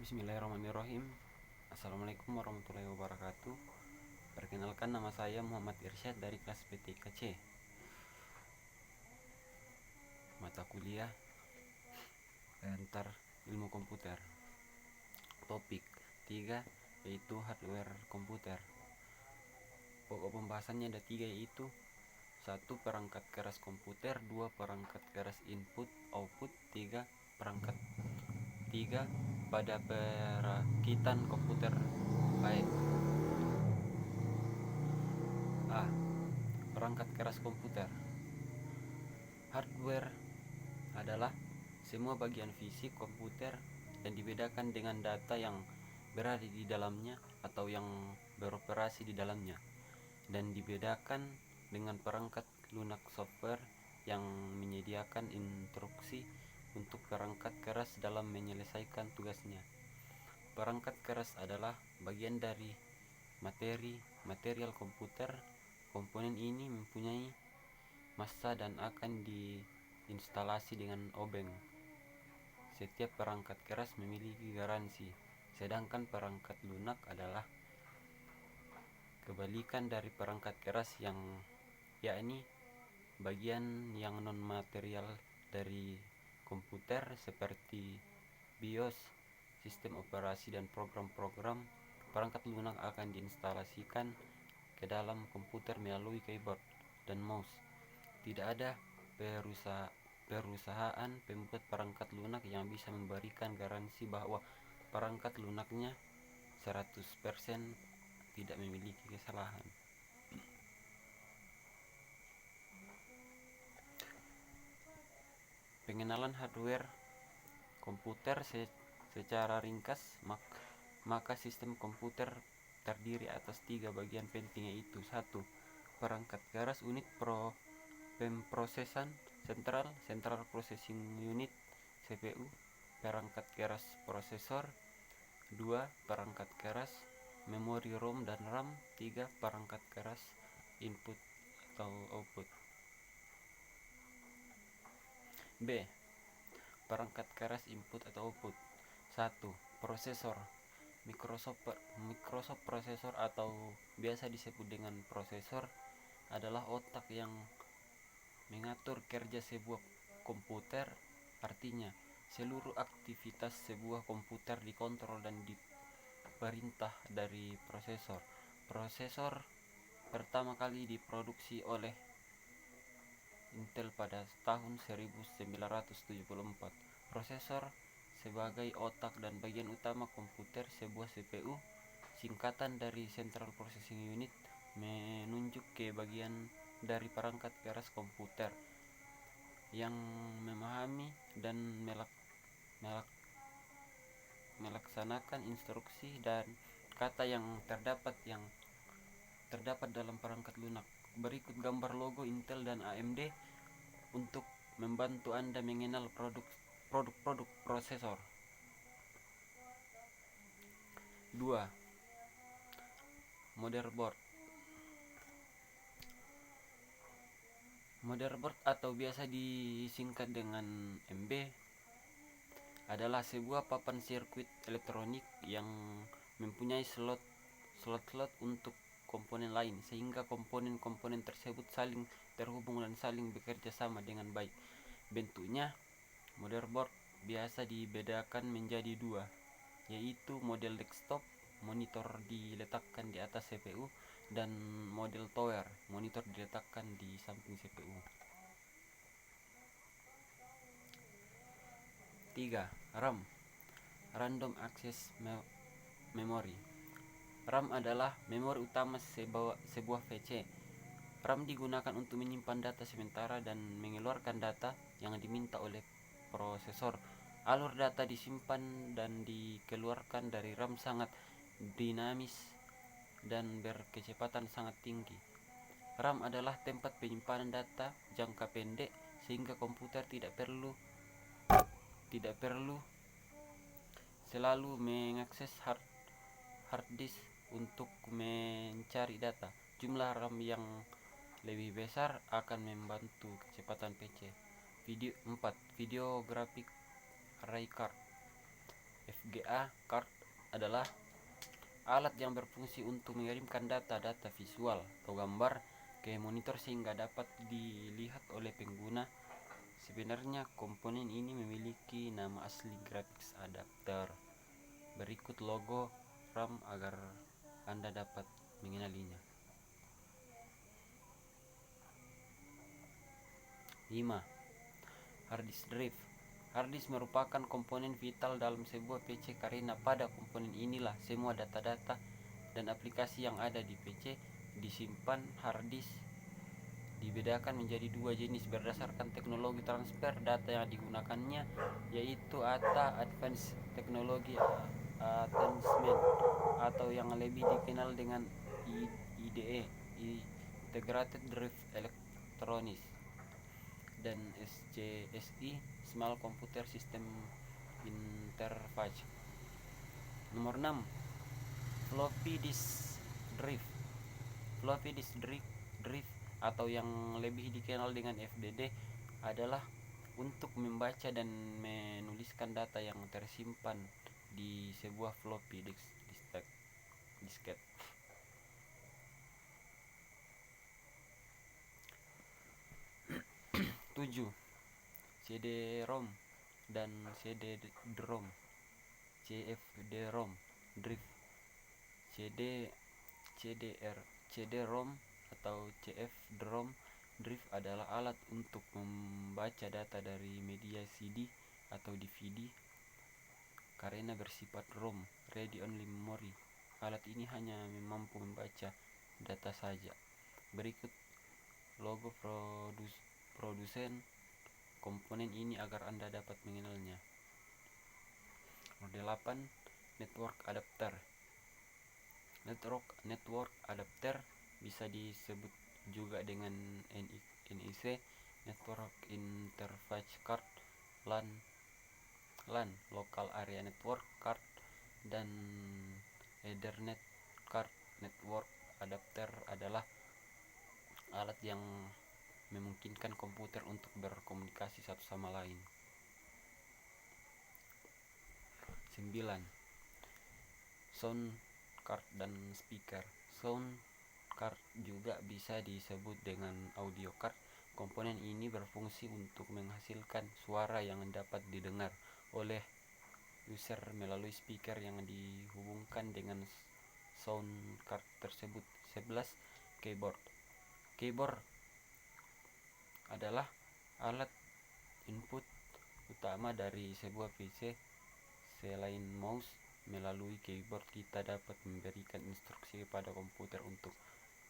Bismillahirrahmanirrahim. Assalamualaikum warahmatullahi wabarakatuh. Perkenalkan, nama saya Muhammad Irsyad dari kelas PTKC. Mata kuliah Antar Ilmu Komputer. Topik 3 yaitu hardware komputer. Pokok pembahasannya ada 3, yaitu 1. Perangkat keras komputer, 2. Perangkat keras input output, 3. Perangkat 3 pada perakitan komputer baik. A. Perangkat keras komputer. Hardware adalah semua bagian fisik komputer yang dibedakan dengan data yang berada di dalamnya atau yang beroperasi di dalamnya, dan dibedakan dengan perangkat lunak software yang menyediakan instruksi untuk perangkat keras dalam menyelesaikan tugasnya. Perangkat keras adalah bagian dari material komputer. Komponen ini mempunyai massa dan akan diinstalasi dengan obeng. Setiap perangkat keras memiliki garansi, sedangkan perangkat lunak adalah kebalikan dari perangkat keras, yakni bagian yang non material dari komputer seperti BIOS, sistem operasi dan program-program. Perangkat lunak akan diinstalasikan ke dalam komputer melalui keyboard dan mouse. Tidak ada perusahaan pembuat perangkat lunak yang bisa memberikan garansi bahwa perangkat lunaknya 100% tidak memiliki kesalahan. Pengenalan hardware komputer secara ringkas. Maka sistem komputer terdiri atas 3 bagian penting, yaitu 1. Perangkat keras unit pemrosesan sentral, Central Processing Unit CPU. Perangkat keras prosesor. 2. Perangkat keras memori ROM dan RAM. 3. Perangkat keras input atau output. B. Perangkat keras input atau output. 1. Prosesor. Microsoft prosesor atau biasa disebut dengan prosesor adalah otak yang mengatur kerja sebuah komputer. Artinya, seluruh aktivitas sebuah komputer dikontrol dan diperintah dari prosesor. Prosesor pertama kali diproduksi oleh Intel pada tahun 1974. Prosesor sebagai otak dan bagian utama komputer sebuah CPU, singkatan dari Central Processing Unit, menunjuk ke bagian dari perangkat keras komputer yang memahami dan melaksanakan instruksi dan kata yang terdapat dalam perangkat lunak. Berikut gambar logo Intel dan AMD untuk membantu Anda mengenal produk-produk prosesor. 2. Motherboard. Motherboard atau biasa disingkat dengan MB adalah sebuah papan sirkuit elektronik yang mempunyai slot untuk komponen lain, sehingga komponen-komponen tersebut saling terhubung dan saling bekerja sama dengan baik. Bentuknya, motherboard biasa dibedakan menjadi 2, yaitu model desktop, monitor diletakkan di atas CPU, dan model tower, monitor diletakkan di samping CPU. 3. RAM. Random Access Memory. RAM adalah memori utama sebuah PC. RAM digunakan untuk menyimpan data sementara dan mengeluarkan data yang diminta oleh prosesor. Alur data disimpan dan dikeluarkan dari RAM sangat dinamis dan berkecepatan sangat tinggi. RAM adalah tempat penyimpanan data jangka pendek, sehingga komputer tidak perlu selalu mengakses hard disk untuk mencari data. Jumlah RAM yang lebih besar akan membantu kecepatan PC. 4. Video Graphic Array Card. FGA card adalah alat yang berfungsi untuk mengirimkan data-data visual atau gambar ke monitor sehingga dapat dilihat oleh pengguna. Sebenarnya komponen ini memiliki nama asli graphics adapter. Berikut logo RAM agar Anda dapat mengenalinya. 5. Harddisk drive. Harddisk merupakan komponen vital dalam sebuah PC karena pada komponen inilah semua data-data dan aplikasi yang ada di PC disimpan. Harddisk dibedakan menjadi dua jenis berdasarkan teknologi transfer data yang digunakannya, yaitu ATA Advanced Technology Attachment atau yang lebih dikenal dengan IDE Integrated Drive Electronics, dan SCSI Small Computer System Interface. Nomor 6. Floppy disk drive. Floppy disk drive atau yang lebih dikenal dengan FDD adalah untuk membaca dan menuliskan data yang tersimpan di sebuah floppy disket. 7. CD-ROM dan CD-ROM. CFD-ROM drive. CD-ROM atau CFD-ROM drive adalah alat untuk membaca data dari media CD atau DVD karena bersifat ROM, read only memory. Alat ini hanya mampu membaca data saja. Berikut logo produsen komponen ini agar Anda dapat mengenalnya. Nomor 8. Network adapter. Network adapter bisa disebut juga dengan NIC, Network Interface Card, LAN Local Area Network Card, dan Ethernet Card. Network adapter adalah alat yang memungkinkan komputer untuk berkomunikasi satu sama lain. 9. Sound card dan speaker. Sound card juga bisa disebut dengan audio card. Komponen ini berfungsi untuk menghasilkan suara yang dapat didengar oleh user melalui speaker yang dihubungkan dengan sound card tersebut. 11. Keyboard. Keyboard adalah alat input utama dari sebuah PC. Selain mouse, melalui keyboard kita dapat memberikan instruksi kepada komputer untuk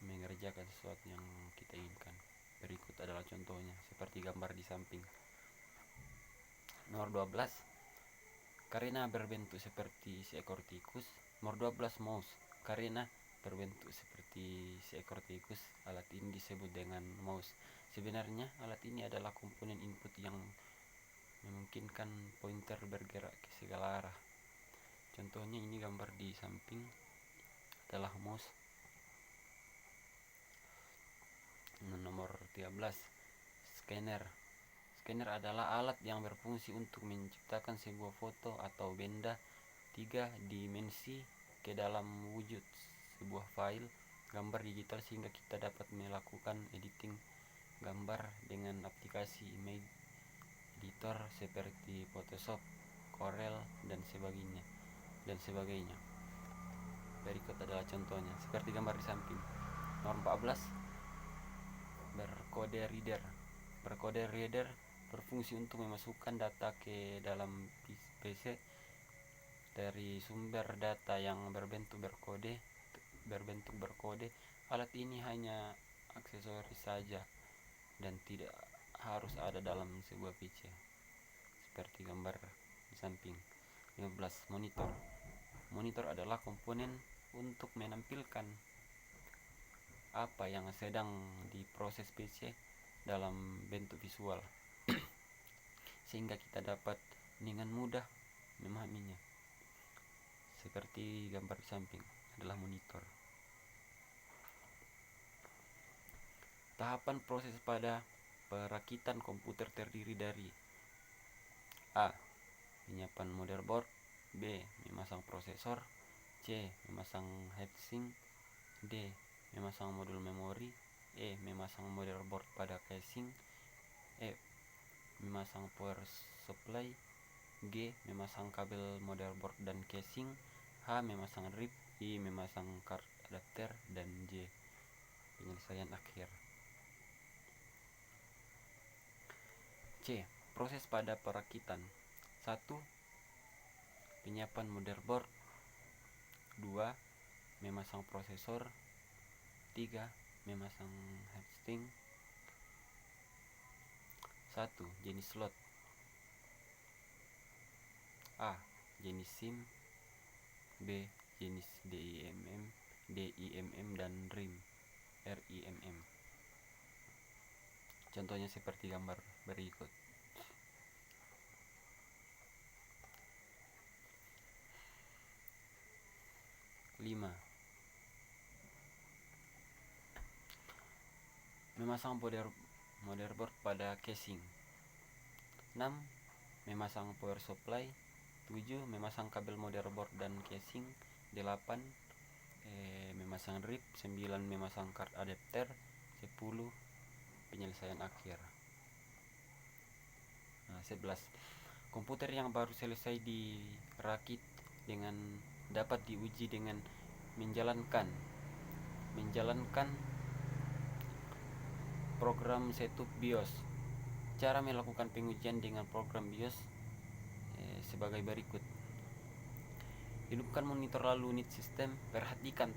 mengerjakan sesuatu yang kita inginkan. Berikut adalah contohnya, seperti gambar di samping. Nomor 12. Karena berbentuk seperti seekor tikus. Nomor 12. Mouse. Karena berbentuk seperti seekor tikus, alat ini disebut dengan mouse. Sebenarnya alat ini adalah komponen input yang memungkinkan pointer bergerak ke segala arah. Contohnya ini gambar di samping adalah mouse. Nomor 13. Scanner. Scanner adalah alat yang berfungsi untuk menciptakan sebuah foto atau benda 3 dimensi ke dalam wujud sebuah file gambar digital sehingga kita dapat melakukan editing gambar dengan aplikasi image editor seperti Photoshop, Corel, dan sebagainya. Berikut adalah contohnya, seperti gambar di samping. Nomor 14. Barcode reader. Barcode reader berfungsi untuk memasukkan data ke dalam PC dari sumber data yang berbentuk berkode. Alat ini hanya aksesoris saja dan tidak harus ada dalam sebuah PC, seperti gambar di samping. 15. Monitor. Monitor adalah komponen untuk menampilkan apa yang sedang diproses PC dalam bentuk visual sehingga kita dapat dengan mudah memahaminya, seperti gambar di samping adalah monitor. Tahapan proses pada perakitan komputer terdiri dari A. Penyiapan motherboard, B. Memasang prosesor. C. Memasang heatsink. D. Memasang modul memori. E. Memasang motherboard pada casing. F. Memasang power supply. G. Memasang kabel motherboard dan casing. H. Memasang RIP. I. Memasang card adapter. Dan J. Penyelesaian akhir. C. Proses pada perakitan. 1. Penyiapan motherboard. 2. Memasang prosesor. 3. Memasang heatsink. 1. Jenis slot. A. Jenis SIM. B. Jenis DIMM dan RIMM. Contohnya seperti gambar berikut. 5. Memasang motherboard pada casing. 6. Memasang power supply. 7. Memasang kabel motherboard dan casing. 8. Memasang RIP. 9. Memasang card adapter. 10. Penyelesaian akhir. 11. Komputer yang baru selesai dirakit dapat diuji dengan menjalankan program setup BIOS. Cara melakukan pengujian dengan program BIOS sebagai berikut. Hidupkan monitor lalu unit sistem. Perhatikan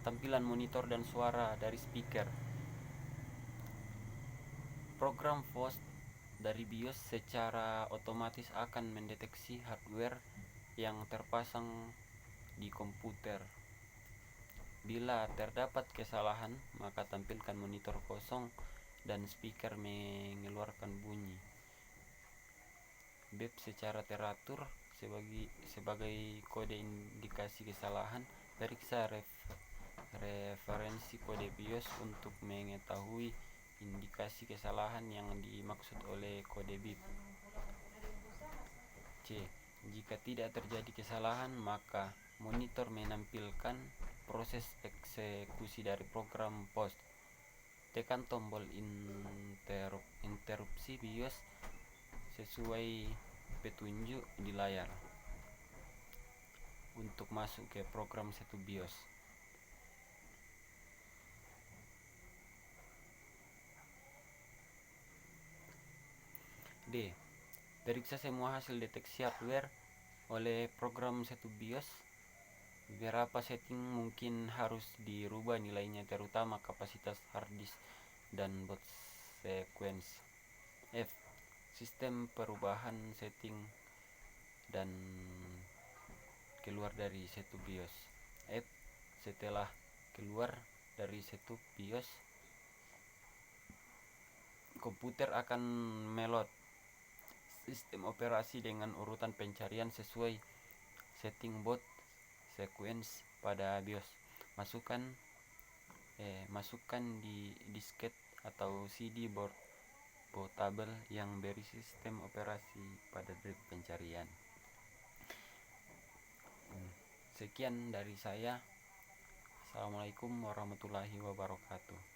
tampilan monitor dan suara dari speaker. Program FOS dari BIOS secara otomatis akan mendeteksi hardware yang terpasang di komputer. Bila terdapat kesalahan, maka tampilkan monitor kosong dan speaker mengeluarkan bunyi. Bep secara teratur sebagai kode indikasi kesalahan. Periksa referensi kode BIOS untuk mengetahui indikasi kesalahan yang dimaksud oleh kode BIP. C. Jika tidak terjadi kesalahan, maka monitor menampilkan proses eksekusi dari program POS. Tekan tombol interupsi BIOS sesuai petunjuk di layar untuk masuk ke program setup BIOS. D. Periksa semua hasil deteksi hardware oleh program setup BIOS. Beberapa setting mungkin harus dirubah nilainya, terutama kapasitas hard disk dan boot sequence. F. Sistem perubahan setting dan keluar dari setup BIOS. F. Setelah keluar dari setup BIOS, komputer akan meload sistem operasi dengan urutan pencarian sesuai setting boot sequence pada BIOS. Masukkan di disket atau CD bootable yang berisi sistem operasi pada drive pencarian. Sekian dari saya. Assalamualaikum warahmatullahi wabarakatuh.